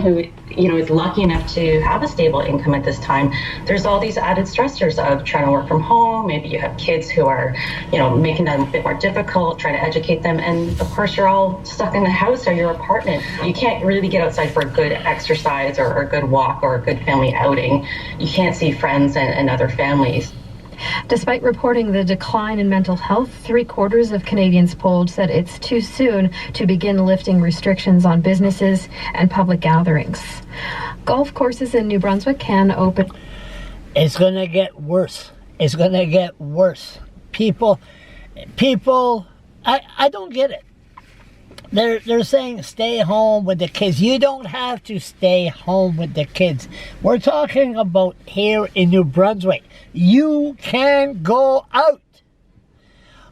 who, is lucky enough to have a stable income at this time, there's all these added stressors of trying to work from home. Maybe you have kids who are, making that a bit more difficult, trying to educate them. And of course, you're all stuck in the house or your apartment. You can't really get outside for a good exercise or a good walk or a good family outing. You can't see friends and other families. Despite reporting the decline in mental health, 3/4 of Canadians polled said it's too soon to begin lifting restrictions on businesses and public gatherings. Golf courses in New Brunswick can open. It's going to get worse. It's going to get worse. People, I don't get it. They're saying stay home with the kids. You don't have to stay home with the kids. We're talking about here in New Brunswick. You can go out.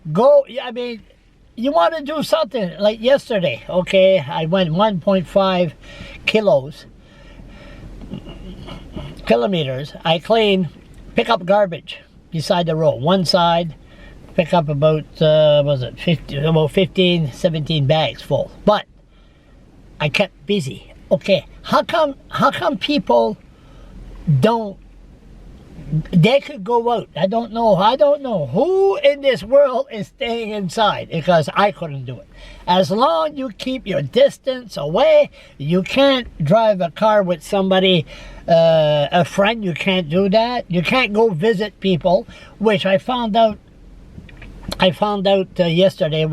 You want to do something like yesterday. Okay, I went 1.5 kilometers. I pick up garbage beside the road. One side, pick up about 15, 17 bags full. But I kept busy. Okay, how come people don't? They could go out. I don't know who in this world is staying inside, because I couldn't do it. As long as you keep your distance away, you can't drive a car with somebody, a friend. You can't do that. You can't go visit people, which I found out yesterday.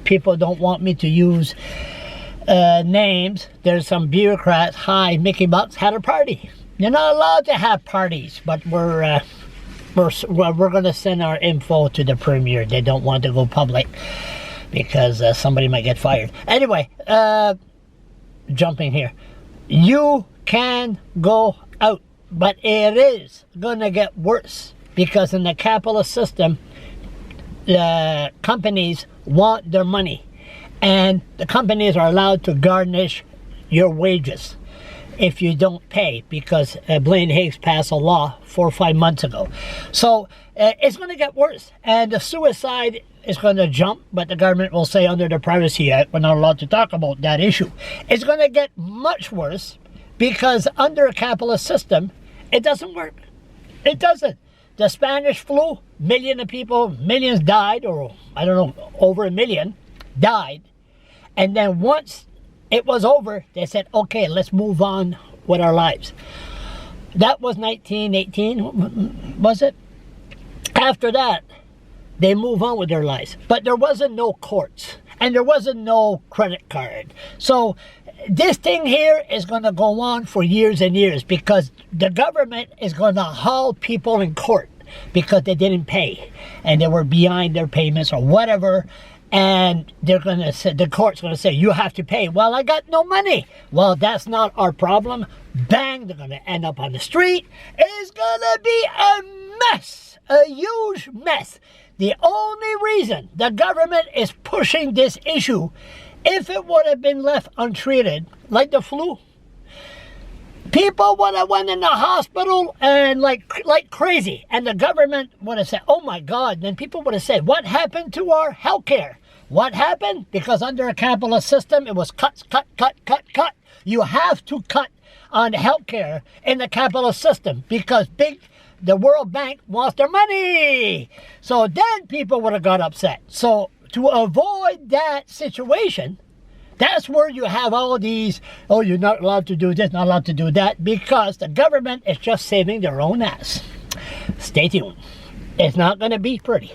People don't want me to use names. There's some bureaucrats. Hi, Mickey Bucks had a party. You're not allowed to have parties, but we're going to send our info to the premier. They don't want to go public because somebody might get fired. Anyway, jumping here. You can go out, but it is going to get worse, because in the capitalist system, the companies want their money, and the companies are allowed to garnish your wages if you don't pay, because Blaine Higgs passed a law 4 or 5 months ago. So it's going to get worse, and the suicide is going to jump, but the government will say under the Privacy Act we're not allowed to talk about that issue. It's going to get much worse, because under a capitalist system, it doesn't work. It doesn't. The Spanish flu, millions died, or I don't know, over 1 million died. And then once it was over, they said, okay, let's move on with our lives. That was 1918, was it? After that, they move on with their lives. But there wasn't no courts, and there wasn't no credit card. So this thing here is going to go on for years and years, because the government is going to haul people in court because they didn't pay and they were behind their payments or whatever. And they're going to say, the court's going to say, you have to pay. Well, I got no money. Well, that's not our problem. Bang, they're going to end up on the street. It's going to be a mess, a huge mess. The only reason the government is pushing this issue, if it would have been left untreated, like the flu, people would have went in the hospital and like crazy, and the government would have said, oh my God. Then people would have said, what happened to our health care? What happened? Because under a capitalist system, it was cut. You have to cut on health care in the capitalist system, because the World Bank wants their money. So then people would have got upset. So to avoid that situation, that's where you have all these, oh, you're not allowed to do this, not allowed to do that, because the government is just saving their own ass. Stay tuned. It's not going to be pretty.